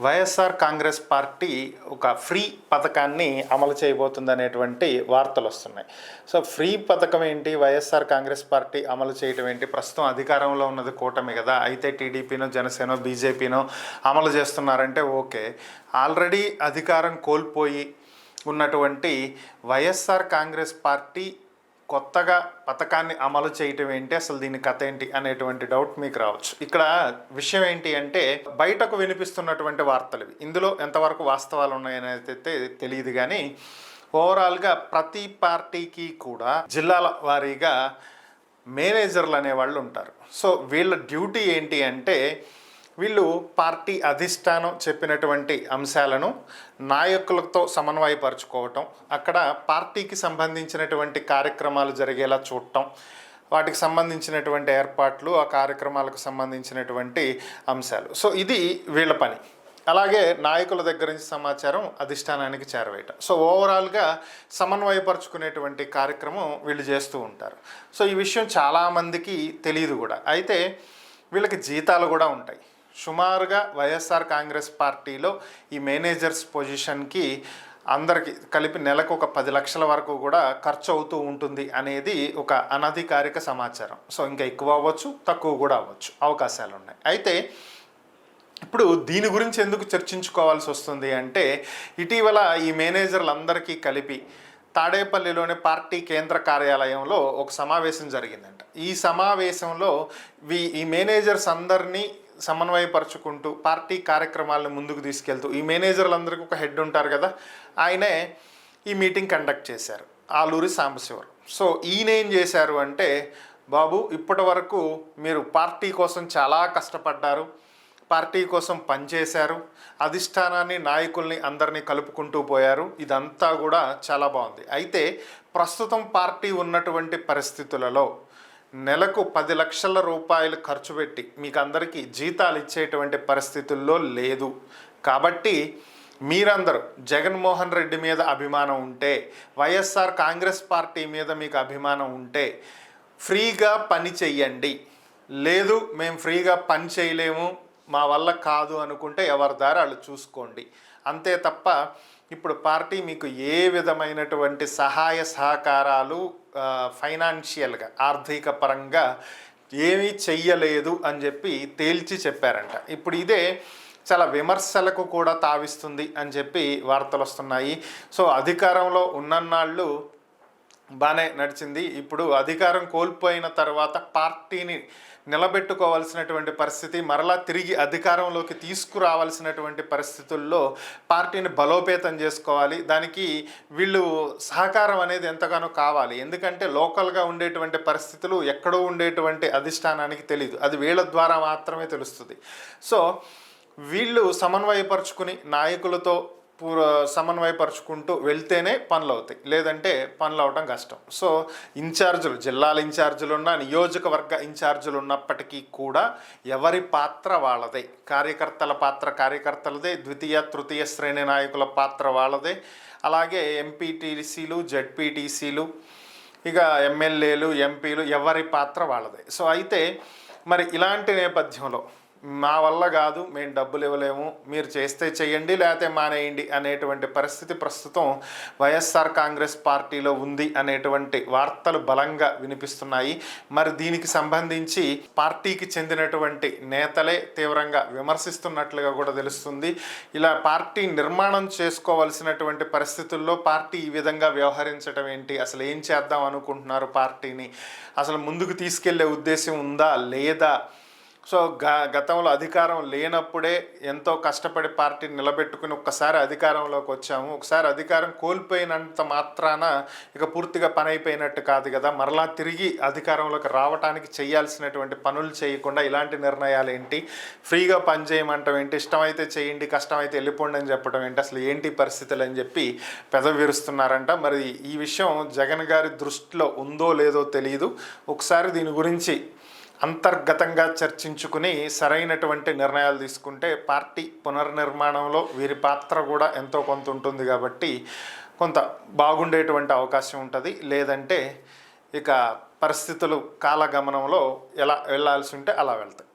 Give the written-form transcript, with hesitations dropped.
YSR Congress party ఒక free పథకాన్ని అమలు చేయబోతుందనేటువంటి వార్తలు వస్తున్నాయి. సో ఫ్రీ పథకం ఏంటి, వైఎస్ఆర్ కాంగ్రెస్ పార్టీ అమలు చేయడం ఏంటి? ప్రస్తుతం అధికారంలో ఉన్నది కూటమి కదా, అయితే టీడీపీనో జనసేనో బీజేపీనో అమలు చేస్తున్నారంటే ఓకే. ఆల్రెడీ అధికారం కోల్పోయి ఉన్నటువంటి వైఎస్ఆర్ కాంగ్రెస్ పార్టీ కొత్తగా పథకాన్ని అమలు చేయటం ఏంటి, అసలు దీని కథ ఏంటి అనేటువంటి డౌట్ మీకు రావచ్చు. ఇక్కడ విషయం ఏంటి అంటే, బయటకు వినిపిస్తున్నటువంటి వార్తలు ఇవి. ఇందులో ఎంతవరకు వాస్తవాలు ఉన్నాయనేది తెలియదు, కానీ ఓవరాల్గా ప్రతి పార్టీకి కూడా జిల్లాల వారీగా మేనేజర్లు అనేవాళ్ళు ఉంటారు. సో వీళ్ళ డ్యూటీ ఏంటి అంటే, వీళ్ళు పార్టీ అధిష్టానం చెప్పినటువంటి అంశాలను నాయకులతో సమన్వయపరచుకోవటం, అక్కడ పార్టీకి సంబంధించినటువంటి కార్యక్రమాలు జరిగేలా చూడటం, వాటికి సంబంధించినటువంటి ఏర్పాట్లు, ఆ కార్యక్రమాలకు సంబంధించినటువంటి అంశాలు. సో ఇది వీళ్ళ పని. అలాగే నాయకుల దగ్గర నుంచి సమాచారం అధిష్టానానికి చేరవేయటం. సో ఓవరాల్గా సమన్వయపరుచుకునేటువంటి కార్యక్రమం వీళ్ళు చేస్తూ ఉంటారు. సో ఈ విషయం చాలామందికి తెలియదు కూడా. అయితే వీళ్ళకి జీతాలు కూడా ఉంటాయి. సుమారుగా వైఎస్ఆర్ కాంగ్రెస్ పార్టీలో ఈ మేనేజర్స్ పొజిషన్కి అందరికీ కలిపి నెలకు ఒక 10 లక్షల వరకు కూడా ఖర్చు అవుతూ ఉంటుంది అనేది ఒక అనధికారిక సమాచారం. సో ఇంకా ఎక్కువ అవ్వచ్చు, తక్కువ కూడా అవ్వచ్చు, అవకాశాలు ఉన్నాయి. అయితే ఇప్పుడు దీని గురించి ఎందుకు చర్చించుకోవాల్సి వస్తుంది అంటే, ఇటీవల ఈ మేనేజర్లందరికీ కలిపి తాడేపల్లిలోని పార్టీ కేంద్ర కార్యాలయంలో ఒక సమావేశం జరిగిందంట. ఈ సమావేశంలో ఈ మేనేజర్స్ అందరినీ సమన్వయపరుచుకుంటూ పార్టీ కార్యక్రమాలను ముందుకు తీసుకెళ్తూ, ఈ మేనేజర్లందరికీ ఒక హెడ్ ఉంటారు కదా, ఆయనే ఈ మీటింగ్ కండక్ట్ చేశారు, ఆలూరి సాంబశివరావు. సో ఈయన ఏం చేశారు అంటే, బాబు ఇప్పటి వరకు మీరు పార్టీ కోసం చాలా కష్టపడ్డారు, పార్టీ కోసం పనిచేశారు, అధిష్టానాన్ని నాయకుల్ని అందరినీ కలుపుకుంటూ పోయారు, ఇదంతా కూడా చాలా బాగుంది. అయితే ప్రస్తుతం పార్టీ ఉన్నటువంటి పరిస్థితులలో నెలకు 10 లక్షల రూపాయలు ఖర్చు పెట్టి మీకు అందరికీ జీతాలు ఇచ్చేటువంటి పరిస్థితుల్లో లేదు. కాబట్టి మీరందరూ జగన్మోహన్ రెడ్డి మీద అభిమానం ఉంటే, వైఎస్ఆర్ కాంగ్రెస్ పార్టీ మీద మీకు అభిమానం ఉంటే ఫ్రీగా పని చెయ్యండి. లేదు మేము ఫ్రీగా పని చేయలేము, మా వల్ల కాదు అనుకుంటే ఎవరి దారి వాళ్ళు చూసుకోండి. అంతే తప్ప ఇప్పుడు పార్టీ మీకు ఏ విధమైనటువంటి సహాయ సహకారాలు ఫైనాన్షియల్గా ఆర్థిక పరంగా ఏమీ చెయ్యలేదు అని చెప్పి తేల్చి చెప్పారంట. ఇప్పుడు ఇదే చాలా విమర్శలకు కూడా తావిస్తుంది అని చెప్పి వార్తలు వస్తున్నాయి. సో అధికారంలో ఉన్నన్నాళ్ళు బాగానే నడిచింది, ఇప్పుడు అధికారం కోల్పోయిన తర్వాత పార్టీని నిలబెట్టుకోవాల్సినటువంటి పరిస్థితి, మరలా తిరిగి అధికారంలోకి తీసుకురావాల్సినటువంటి పరిస్థితుల్లో పార్టీని బలోపేతం చేసుకోవాలి. దానికి వీళ్ళు సహకారం అనేది ఎంతగానో కావాలి. ఎందుకంటే లోకల్గా ఉండేటువంటి పరిస్థితులు ఎక్కడో ఉండేటువంటి అధిష్టానానికి తెలియదు, అది వీళ్ళ ద్వారా మాత్రమే తెలుస్తుంది. సో వీళ్ళు సమన్వయపరుచుకుని నాయకులతో సమన్వయపరుచుకుంటూ వెళ్తేనే పనులు అవుతాయి, లేదంటే పనులు అవడం కష్టం. సో ఇన్ఛార్జులు, జిల్లాల ఇన్ఛార్జీలు ఉన్న, నియోజకవర్గ ఇన్ఛార్జీలు ఉన్నప్పటికీ కూడా ఎవరి పాత్ర వాళ్ళదే, కార్యకర్తల పాత్ర కార్యకర్తలదే, ద్వితీయ తృతీయ శ్రేణి నాయకుల పాత్ర వాళ్ళదే, అలాగే ఎంపీటీసీలు జెడ్పీటీసీలు ఇక ఎమ్మెల్యేలు ఎంపీలు ఎవరి పాత్ర వాళ్ళదే. సో అయితే మరి ఇలాంటి నేపథ్యంలో మా వల్ల కాదు, మేము డబ్బులు ఇవ్వలేము, మీరు చేస్తే చేయండి లేకపోతే మానేయండి అనేటువంటి పరిస్థితి ప్రస్తుతం వైఎస్ఆర్ కాంగ్రెస్ పార్టీలో ఉంది అనేటువంటి వార్తలు బలంగా వినిపిస్తున్నాయి. మరి దీనికి సంబంధించి పార్టీకి చెందినటువంటి నేతలే తీవ్రంగా విమర్శిస్తున్నట్లుగా కూడా తెలుస్తుంది. ఇలా పార్టీ నిర్మాణం చేసుకోవాల్సినటువంటి పరిస్థితుల్లో పార్టీ ఈ విధంగా వ్యవహరించడం ఏంటి, అసలు ఏం చేద్దాం అనుకుంటున్నారు, పార్టీని అసలు ముందుకు తీసుకెళ్లే ఉద్దేశం ఉందా లేదా? సో గతంలో అధికారం లేనప్పుడే ఎంతో కష్టపడి పార్టీని నిలబెట్టుకుని ఒక్కసారి అధికారంలోకి వచ్చాము, ఒకసారి అధికారం కోల్పోయినంత మాత్రాన ఇక పూర్తిగా పని అయిపోయినట్టు కాదు కదా, మరలా తిరిగి అధికారంలోకి రావడానికి చేయాల్సినటువంటి పనులు చేయకుండా ఇలాంటి నిర్ణయాలు ఏంటి, ఫ్రీగా పని చేయమంటాం ఏంటి, ఇష్టమైతే చేయండి కష్టమైతే వెళ్ళిపోండి అని చెప్పడం ఏంటి, అసలు ఏంటి పరిస్థితులు అని చెప్పి పెదవి విరుస్తున్నారంట. మరి ఈ విషయం జగన్ గారి దృష్టిలో ఉందో లేదో తెలియదు. ఒకసారి దీని గురించి అంతర్గతంగా చర్చించుకుని సరైనటువంటి నిర్ణయాలు తీసుకుంటే పార్టీ పునర్నిర్మాణంలో వీరి పాత్ర కూడా ఎంతో కొంత ఉంటుంది, కాబట్టి కొంత బాగుండేటువంటి అవకాశం ఉంటుంది. లేదంటే ఇక పరిస్థితులు కాలగమనంలో ఎలా వెళ్ళాల్సి ఉంటే అలా వెళ్తాయి.